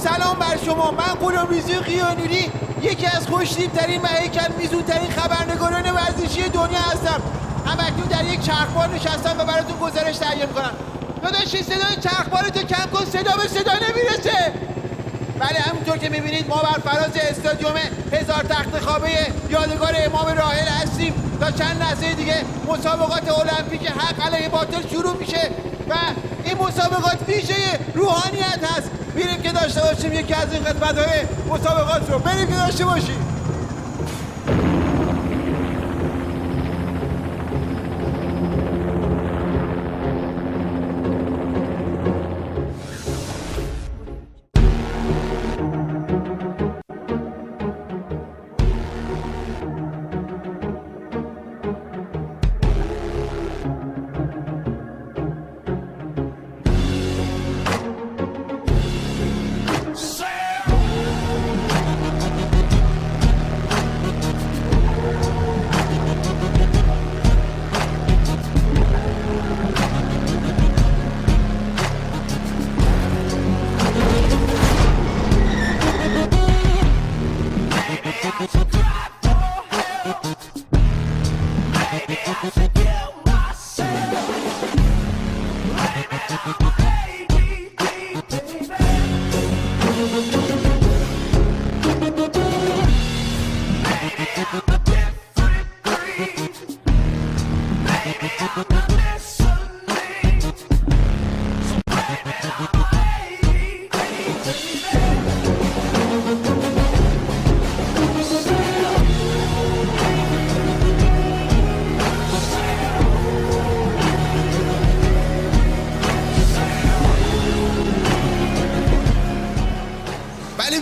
سلام بر شما. من غلامرضا قیانوری، یکی از خوش‌تیپ‌ترین و هیکل‌میزون‌ترین خبرنگاران ورزشی دنیا هستم. هم‌اکنون در یک چرخبار نشستم و براتون گزارش تهیه می‌کنم. داداش صدای چرخبارتو کم کن، صدا به صدا نمیرسه. بله، همونطور که می‌بینید ما بر فراز استادیوم 1000 تخت خوابه یادگار امام راحل هستیم. تا چند لحظه دیگه مسابقات المپیک حق علیه باطل شروع میشه و این مسابقات ویژه روحانیت هست. بریم که داشته باشیم یکی از این قسمت‌های مسابقات رو. بریم که داشته باشیم.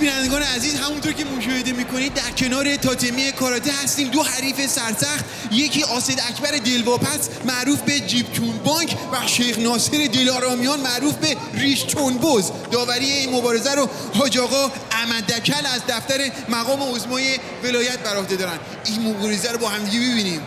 بینندگان عزیز، همونطور که مشاهده میکنید در کنار تاتمی کاراته هستیم. دو حریف سرسخت، یکی آسد اکبر دلواپس معروف به جیب چونبانک و شیخ ناصر دلارامیان معروف به ریش چونبز. داوری این مبارزه رو حاج آقا احمد دکل از دفتر مقام عظمای ولایت بر عهده دارن. این مبارزه رو با همدیگه ببینیم.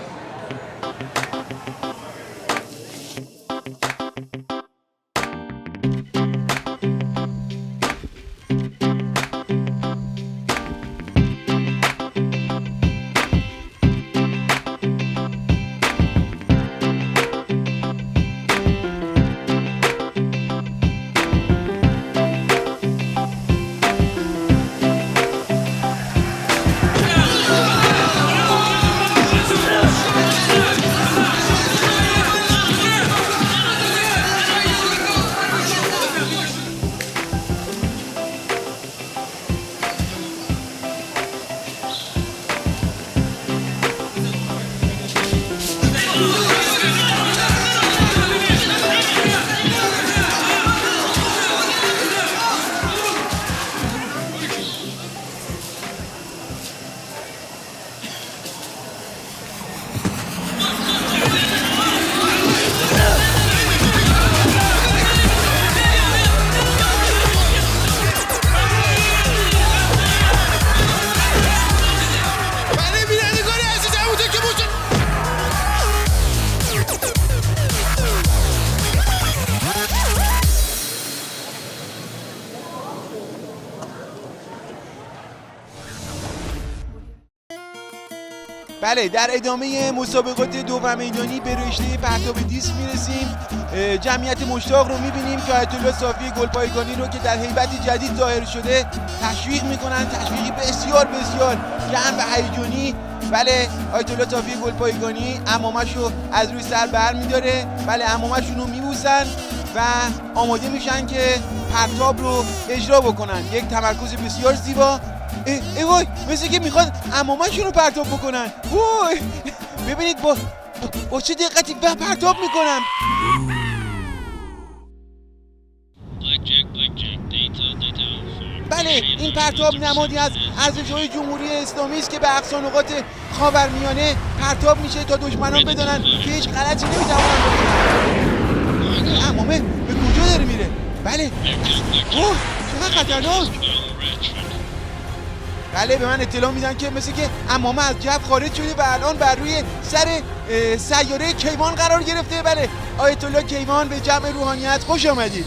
بله، در ادامه مسابقات دو میدانی به رشته پرتاب دیسک میرسیم. جمعیت مشتاق رو میبینیم که آیت الله صافی گلپایگانی رو که در هیبت جدید ظاهر شده تشویق میکنن، تشویقی بسیار بسیار گرم و هیجانی. بله، آیت الله صافی گلپایگانی عمامش رو از روی سر بر میداره. بله، عمامشون رو میبوسن و آماده میشن که پرتاب رو اجرا بکنن. یک تمرکز بسیار زیبا. ای وای، مثل که میخواد عمامشون رو پرتاب بکنن. وای، ببینید با چه دقتی پرتاب میکنم. بله، این پرتاب نمادی از ارزش‌های جمهوری اسلامی است که به اقصا نقاط خاورمیانه پرتاب میشه تا دشمنان بدانن که هیچ غلطی نمیتوانن بکنن. عمامه به کجا داره میره؟ بله، اوه چقدر خطرناک. بله، به من اطلاع میدن که مثل که عمامه از جو خارج شده و الان بر روی سر سیاره کیوان قرار گرفته. بله، آیت الله کیوان به جمع روحانیت خوش آمدید.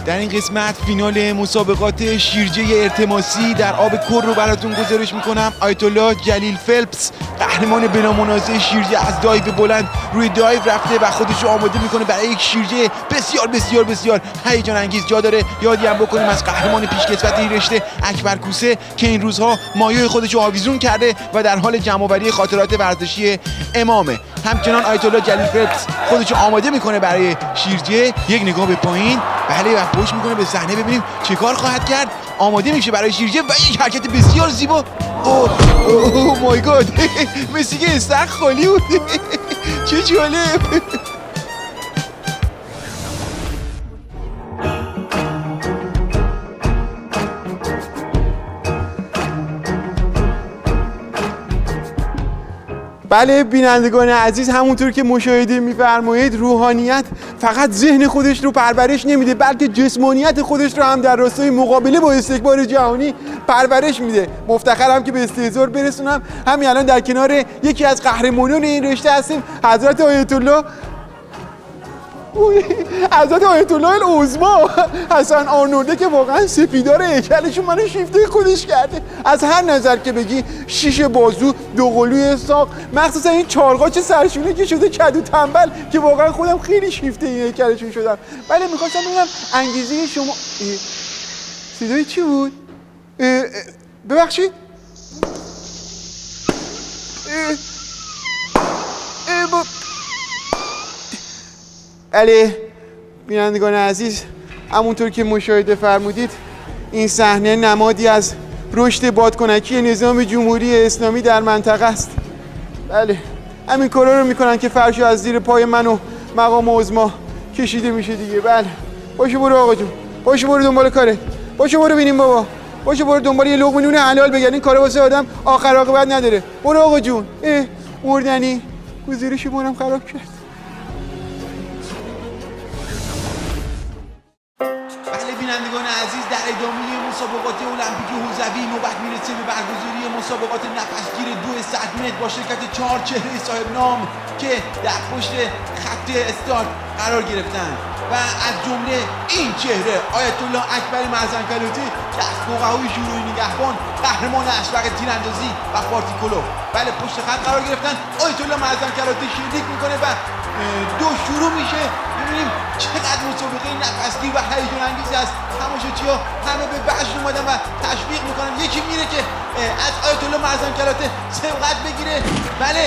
در این قسمت فینال مسابقات شیرجه ارتماسی در آب کر رو براتون گزارش میکنم. آیت الله جلیل فلپس قهرمان بلامنازع شیرجه از دایو بلند روی دایو رفته و خودش رو آماده میکنه برای یک شیرجه بسیار بسیار بسیار هیجان انگیز. جا داره یادی هم بکنیم از قهرمان پیشکسوت این رشته اکبر کوسه که این روزها مایه خودش رو آویزون کرده و در حال جمع‌آوری خاطرات ورزشی امامه. همچنان آیت الله جلیل فلپس خودش رو آماده میکنه برای شیرجه. یک نگاه به پایین، بله، و پشت میکنه به صحنه ببینیم چه کار خواهد کرد. آماده میشه برای شیرجه و یک حرکت بسیار زیبا. اوه مای گاد، مثل که استخر خالی بود. چه جالب. بله بینندگان عزیز، همونطور که مشاهده می‌فرمایید روحانیت فقط ذهن خودش رو پرورش نمیده بلکه جسمانیت خودش رو هم در راستای مقابله با استکبار جهانی پرورش میده. مفتخرم که به استحضار برسونم همین الان در کنار یکی از قهرمانان این رشته هستیم، حضرت آیت الله العظما حسن آرنولده که واقعا سپیدار هیکلشون منو شیفته خودش کرده. از هر نظر که بگی، شیش بازو، دو قلوی ساق، مخصوصا این چارقاچ سرشونه که شده کدو تنبل که واقعا خودم خیلی شیفته این هیکلشون شدم. بله میخواستم ببینم انگیزه شما. صدای چی بود؟ ببخشید. بله بینندگان عزیز، همونطور که مشاهده فرمودید این صحنه نمادی از رشد بادکنکی نظام جمهوری اسلامی در منطقه است. بله همین کارا رو میکنن که فرشو از زیر پای من و مقام عظما کشیده میشه دیگه. بله باشو برو آقا جون، باشو برو دنبال کارت، باشو برو ببینیم بابا، باشو برو دنبال یه لقمه نون حلال بگردین. این کارا واسه آدم آخر عاقبت نداره. برو آقا جون. مردنی گزارش مونم خراب کرد. بینندگان عزیز، در ادامه مسابقات المپیک حوزوی نوبت میرسه به برگزاری مسابقات نفسگیر 200 متر با شرکت 4 چهره صاحب نام که در پشت خط استارت قرار گرفتن و از جمله این چهره آیت الله اکبر معزنکلاتی که از فقهای شورای نگهبان قهرمان اسبق تیراندازی و پارتیکولو بله پشت خط قرار گرفتن. آیت الله معزنکلاتی شلیک میکنه و دو شروع میشه. ببینیم چقدر مسابقه نفسگیر و هیجان انگیز است. تماشاچی‌ها همه به بحث اومدن و تشویق میکنن. یکی میره که از آیت الله معزنکلاتی سبقت بگیره. بله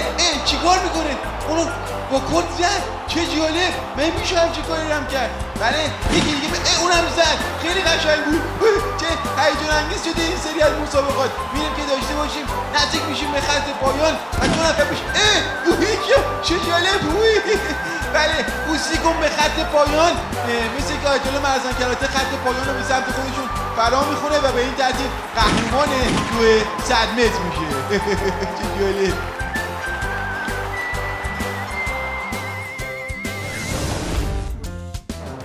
چیکار میکنه؟ اونو با کورت زد. چه جالب، من میشه همچی کاری هم کرد. بله یکی دیگه اونم زد. خیلی قشنگ بود. چه هیجان انگیز شده این سری از مسابقات. میریم که داشته باشیم، نزدیک میشیم به خط پایان و دو نفر پیش چه جالب. بله بوسیکم به خط پایان. مثل که آیت الله معزنکلاتی خط پایان رو به سمت خودشون فرا میخونه و به این ترتیب قهرمان 200 متر میشه. چه جالب.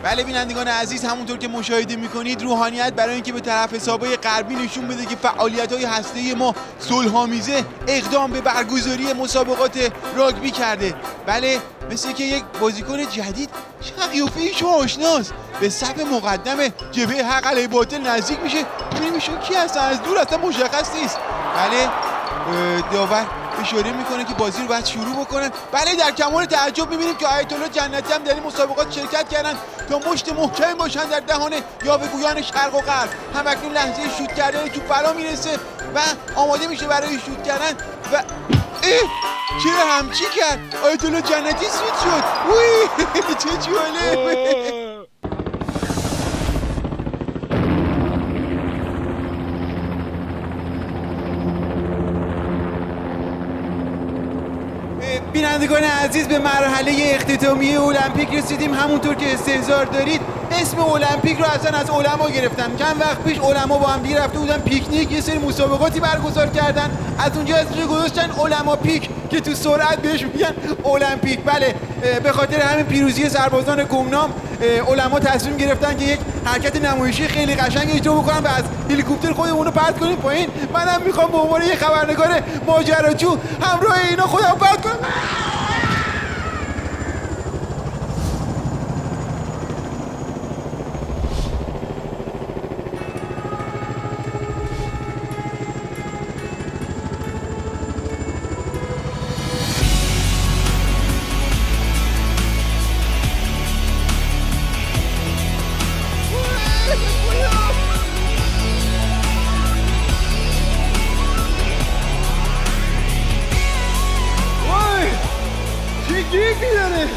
بله بینندگان عزیز، همونطور که مشاهده میکنید روحانیت برای اینکه به طرف حسابای غربی نشون بده که فعالیت‌های هسته‌ای ما صلح‌آمیزه اقدام به برگزاری مسابقات راگبی کرده. بله مثل که یک بازیکن جدید قیافه شما آشناست به صف مقدم جبهه حق علیه باطل نزدیک میشه. ببینیم ایشون کی هستن، از دور اصلا مشخص نیست. بله داور اشاره میکنه که بازی رو باید شروع بکنن. بله در کمال تعجب میبینیم که آیت الله جنتی هم در این مسابقات شرکت کردن تا مشت محکم باشن در دهان یاوه‌گویان شرق و غرب. همکنون لحظه شوت کردن توپ فرا میرسه و آماده میشه برای شوت کردن و چرا همچی کرد؟ آیت الله جنتی سوت شد. چه جالب. بینندگان عزیز به مرحله اختتامیه المپیک رسیدیم. همونطور که استحضار دارید اسم المپیک رو اصلا از علما گرفتن. چند وقت پیش علما با هم دیگه رفته بودن پیکنیک، یه سری مسابقاتی برگزار کردن، از اونجا اسمش گذاشتن علما پیک که تو سرعت بهش میگن المپیک. بله به خاطر همین پیروزی سربازان گمنام علما تصمیم گرفتن که یک حرکت نمایشی خیلی قشنگ اجرا بکنن و از هلیکوپتر خودمون رو پرت کنیم پایین. منم میخوام به عنوان یه خبرنگار ماجراجو همراه اینا خودم پرت کنم. کیفی داره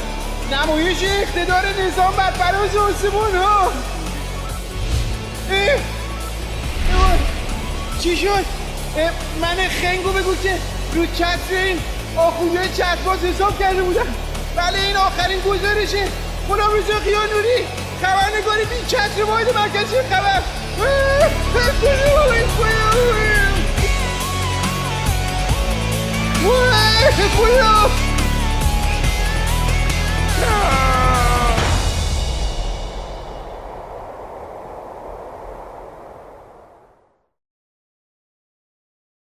نمایش اقتدار نظام بر فراز آسمون ها. چی شد؟ من خنگو بگو که رو چتر این آخونده چترباز حساب کرده بودم. بله این آخرین گزارشه. غلامرضا خیانوری خبرنگاری بی چتر واحد مرکزی خبر. خدا